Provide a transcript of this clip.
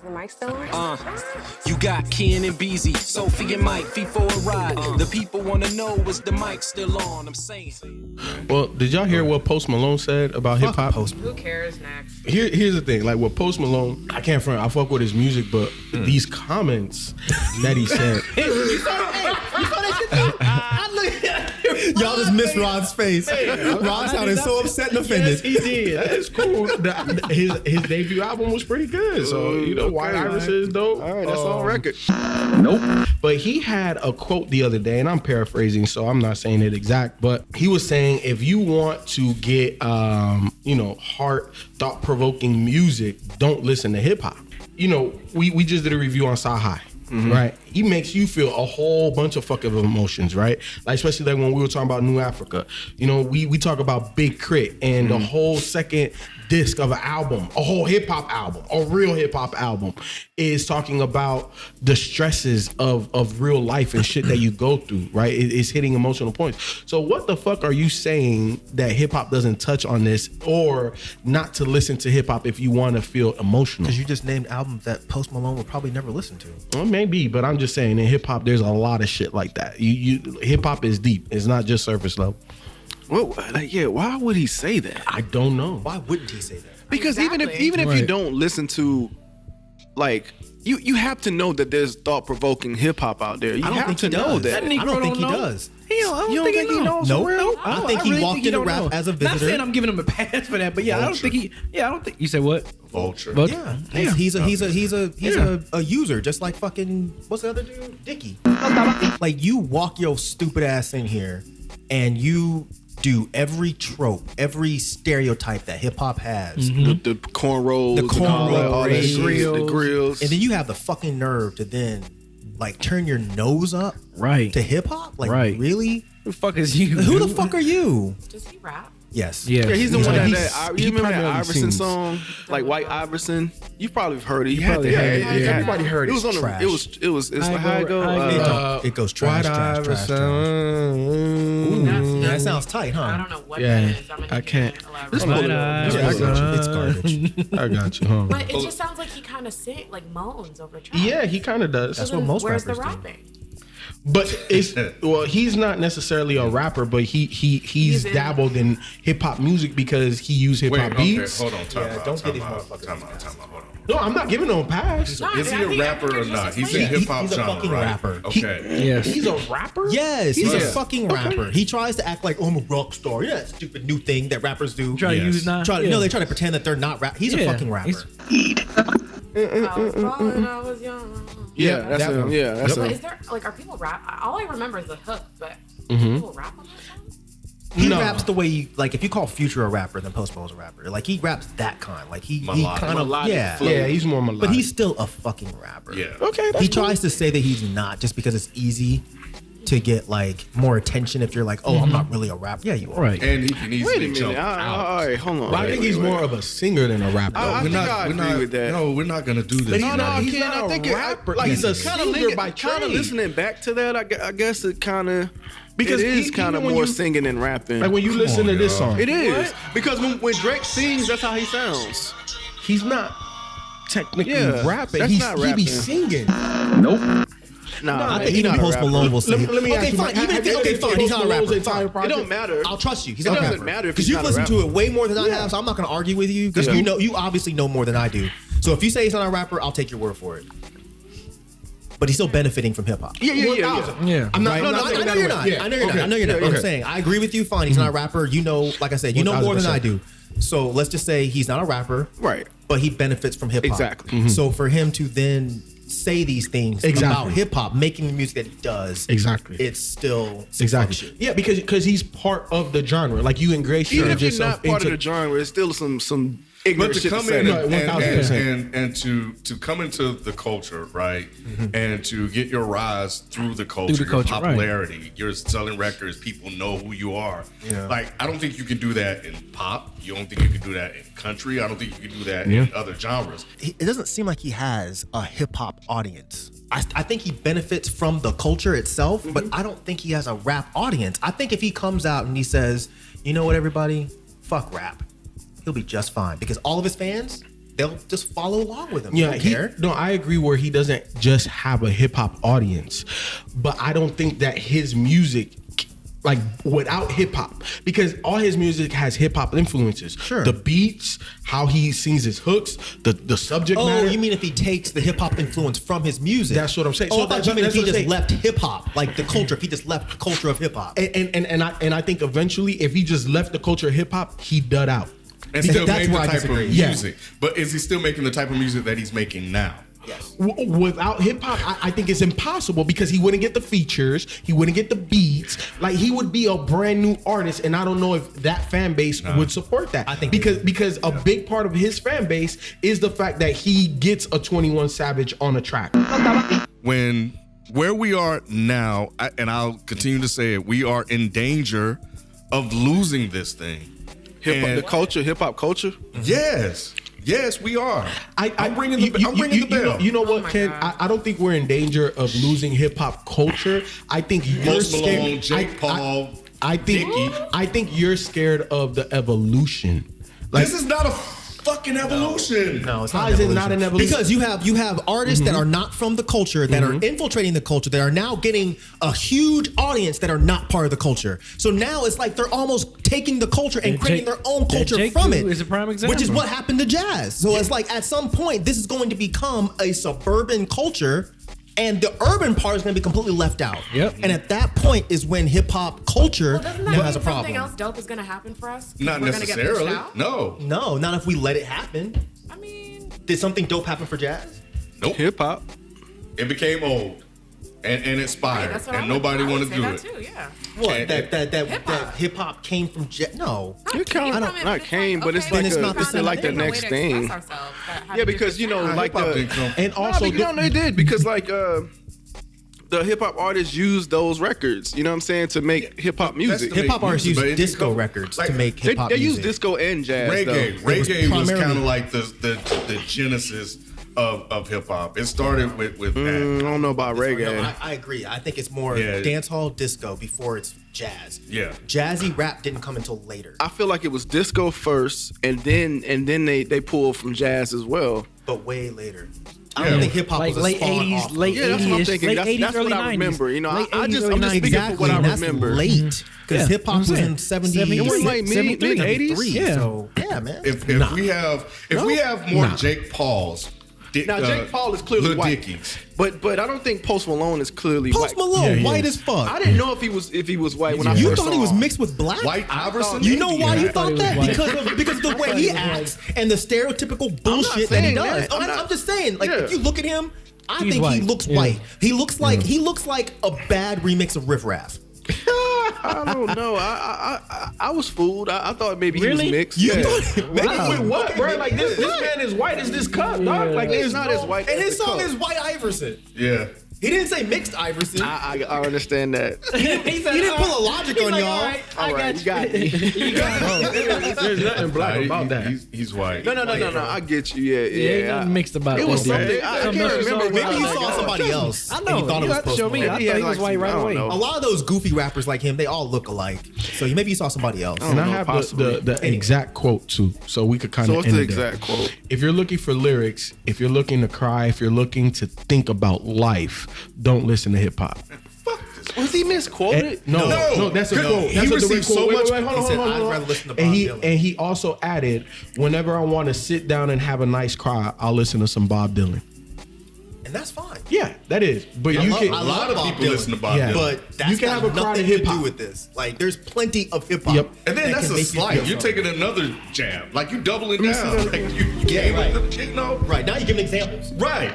the mic still on? You got Ken and Beezy, Sophie and Myke, Feefo and Ride. The people wanna know, is the mic still on? I'm saying. Well, did y'all hear what Post Malone said about hip hop? Who cares next? Here's the thing, like what Post Malone, I can't front, I fuck with his music, but these comments that he said. You saw that shit too? Y'all just missed Rod's face. Rod sounded so upset and offended. Yes, he did. That's cool. His debut album was pretty good. So, you know, White Iris is dope. All right, that's on record. Nope. But he had a quote the other day, and I'm paraphrasing, so I'm not saying it exact, but he was saying, if you want to get, thought-provoking music, don't listen to hip-hop. You know, we just did a review on Sahai. Mm-hmm. Right, he makes you feel a whole bunch of fucking emotions, right? Like especially like when we were talking about New Africa. You know, we talk about Big Crit and the whole second disc of an album, a whole hip hop album, a real hip hop album, is talking about the stresses of real life and shit that you go through, right? It's hitting emotional points. So what the fuck are you saying that hip hop doesn't touch on this, or not to listen to hip hop if you want to feel emotional? Because you just named albums that Post Malone would probably never listen to. Well, maybe, but I'm just saying in hip hop there's a lot of shit like that. You hip hop is deep. It's not just surface level. Well, why would he say that? I don't know. Why wouldn't he say that? Because even if you don't listen to, like, you have to know that there's thought-provoking hip-hop out there. You have to know that. I don't think he does. I don't think he knows. Nope. I think he walked into rap as a visitor. Not saying I'm giving him a pass for that, but yeah, Vulture. I don't think you said what? Vulture. Yeah, he's a user, just like fucking what's the other dude, Dickie. Like you walk your stupid ass in here, and you do every trope, every stereotype that hip hop has. The cornrows, the grills, and then you have the fucking nerve to then like turn your nose up to hip hop. Like really? Who the fuck is you? Who the fuck are you? Does he rap? Yes. Yeah. He's the one that you remember that Iverson sings. song, like White Iverson. You probably heard it. Everybody heard it. It was on trash. It was. It's like how it go. It goes trash. That sounds tight, huh? I don't know what that is. I can't. Elaborate. It's garbage. I got you, huh? But it just sounds like he kind of moans over trash. Yeah, he kind of does. That's what most Where's the rappers do. rapping? But he's not necessarily a rapper, but he's dabbled in hip hop music because he used hip hop beats. Hold on, time out. don't get these Time motherfuckers. out. Hold on. No, I'm not giving him a pass. Is he a rapper or not? He's in hip hop He's a genre, fucking right? rapper. Okay. Yes. He's a rapper? Yes, he's a Yeah. fucking rapper. He tries to act like, oh, I'm a rock star. You know that stupid new thing that rappers do. Try to Yes. use not. No, they try to pretend that they're not rap. He's a fucking rapper. I was born when I was young. Yeah, that's that him. one. Yeah, that's But him. is there are people rap? All I remember is the hook, but people rap on that song? He No. raps the way you, like if you call Future a rapper, then Post Malone's a rapper. Like he raps that kind. Like he Melodic. kind of Melodic flow. Yeah, he's more melodic. But he's still a fucking rapper. Yeah. okay. He tries to say that he's not just because it's easy to get like more attention if you're like, oh, I'm not really a rapper. Yeah, you are. Right. And he can Wait a easily minute. jump All out. right, hold on. But I think he's more of a singer than a rapper. I think I agree with that. No, we're not gonna do this. He's man. not- He's he's not not a a rapper. rapper. Like He's a kind singer by of trade. listening back to that. I guess it kind of Because it is even kind of when more you- singing and rapping. Like when you listen to this song, It is because when Drake sings, that's how he sounds. he's not technically Yeah, rapping. that's not He be rapping. singing. Nah, I think he's even not a Post rapper. Malone will say, Let me okay, ask you, fine. have Even you if, okay, listened fine. to He's Post not a Malone's rapper. entire Fine. It project? don't matter. I'll trust you. He's It not a doesn't rapper. matter if Because he's you've not a listened to rapper. it way more than I have, so I'm not going to argue with you. Because you obviously know more than I do. So if you say he's not a rapper, I'll take your word for it. But he's still benefiting from hip hop. Yeah. Yeah. I'm not. Right? I'm No, not I taking know that you're away. not. Yeah. I know you're not. I know you're not. Okay. I'm saying I agree with you. Fine, he's not a rapper. You know, like I said, you know more than I do. So let's just say he's not a rapper, Right. but he benefits from hip hop. Exactly. So for him to then say these things about hip hop, making the music that he does, Exactly. it's still Exactly. function. Yeah, because he's part of the genre. Like you ingratiate Even if you're yourself not part of into the genre, it's still some But ignorant to shit to come say. in No, 1000%. and to come into the culture, right, and to get your rise through the culture, Through the culture, your right. popularity, you're selling records, people know who you are. Yeah. Like I don't think you can do that in pop. You don't think you can do that in country. I don't think you can do that in other genres. It doesn't seem like he has a hip hop audience. I think he benefits from the culture itself, but I don't think he has a rap audience. I think if he comes out and he says, you know what, everybody, fuck rap, he'll be just fine because all of his fans they'll just follow along with him. Yeah, They don't care. no, I agree where he doesn't just have a hip hop audience, but I don't think that his music, like without hip hop, because all his music has hip hop influences. Sure. The beats, how he sings his hooks, the subject matter. Oh, you mean if he takes the hip hop influence from his music? That's what I'm saying. Oh, So I thought that- you meant if that's he what I'm just saying. left hip hop, like the culture. If he just left the culture of hip hop. And I think eventually, if he just left the culture of hip hop, he dud out. And still that's made the where I type disagree. of Yeah. music. But is he still making the type of music that he's making now? Yes. Without hip hop, I think it's impossible because he wouldn't get the features, he wouldn't get the beats. Like he would be a brand new artist, and I don't know if that fan base would support that. I think because a big part of his fan base is the fact that he gets a 21 Savage on a track. When where we are now, and I'll continue to say it, we are in danger of losing this thing. And- The culture, hip hop culture. Yes, we are. I'm ringing you- the bell. You know what, my Ken? God. I don't think we're in danger of losing hip hop culture. I think you're Post scared. Malone, Jake Paul, I think Dickie. I think you're scared of the evolution. Like, This is not a fucking evolution. No, it's How not is an it not an evolution? Because you have artists that are not from the culture that are infiltrating the culture that are now getting a huge audience that are not part of the culture. So now it's like they're almost taking the culture and Yeah, creating Jake- their own culture Jake from Paul it. is a prime Which is example. what happened to jazz. So it's like at some point this is going to become a suburban culture. And the urban part is going to be completely left out. Yep. And at that point is when hip hop culture Well, doesn't that now mean has a something problem. else dope is gonna happen for us? Not We're gonna get pushed necessarily. out? No. No, not if we let it happen. I mean, Did something dope happen for jazz? Nope. Hip hop. It became old and hey, expired, that's what and I nobody would wanted to say do that it. too. Yeah. What? And- That Hip-hop. hip hop came from jazz? No. It came- I not don't, came, but it's Then like it's a- not the it's same like the thing. next thing. Yeah, because you know, like Hip-hop the didn't come- and also no, they did because like the hip hop artists use those records. You know what I'm saying to make hip hop music. the- Hip hop artists use But it disco come- records like, to make They, hip hop they use music. disco and jazz. Reggae. Though. Reggae was primarily- kind of like the genesis of hip hop. It started with I that. don't know about reggae. No, I agree. I think it's more Yeah. dance hall disco before it's jazz. Yeah. Jazzy rap didn't come until later, I feel like it was disco first, and then they pulled from jazz as well. but way later. I Yeah. don't think hip hop Like was a late spawn 80s, off. late Yeah, that's what I'm 80s, thinking. late That's 80s, what early I 90s. remember. You know, Late I'm 80s, just early speaking 90s. for what I and that's remember. late because hip hop was in 70s. 70s. It was like mid 80s. Yeah. So yeah, man. If we have more Jake Pauls, Now Jake Paul is clearly Lil white, Dickies. but I don't think Post Malone is clearly Post white. Malone, he white is. as fuck. I didn't know if he was white when I You first thought saw he was him. mixed with black? White Iverson. You know why you I thought thought he that? was white. Because of the way he acts and the stereotypical bullshit that he saying does. that. I'm just saying, like Yeah. if you look at him, I He's think he white. looks Yeah. white. He looks like a bad remix of Riff Raff. I don't know. I was fooled. I thought maybe he Really? was mixed. You Yeah. thought Wait, what, bro? Like this man is white as this cup, dog. Like He's there's not no- as white. And as his the song coat. is White Iverson. Yeah. He didn't say mixed Iverson. I understand that. He didn't pull a logic on y'all. All right, you got me. There's nothing black about that. He's white. No. I get you. Yeah. Yeah, ain't nothing mixed about It was that, dude. something. I Something can't else remember. was Maybe you wrong. saw somebody else. I and know. you thought You it was have to Post show me. Malone. I Maybe he thought had he was like white some- right I don't away. know. A lot of those goofy rappers like him, they all look alike. So maybe you saw somebody else. And I know, have possibly. the exact quote too, so we could kind So of what's end the it there. exact quote? If you're looking for lyrics, if you're looking to cry, if you're looking to think about life, don't listen to hip hop. Was he misquoted? No, that's a quote. He That's a direct received so quote. Wait, much- wait, hold He on, said, hold on, "I'd hold on." rather listen to and Bob he Dylan. and he also added, whenever I want to sit down and have a nice cry, I'll listen to some Bob Dylan. And that's fine. Yeah, that is. But I you love- can. I A love lot of Bob people Dylan. listen to Bob Yeah. Dylan. But that's You can got have a cry to nothing to hip-hop. do with this. Like, there's plenty of hip hop. Yep. And then that that's can a make you slight. feel You're something. taking another jab. Like you doubling me down. see Like that. you came right. with the, you know. Right now, you give examples. Right.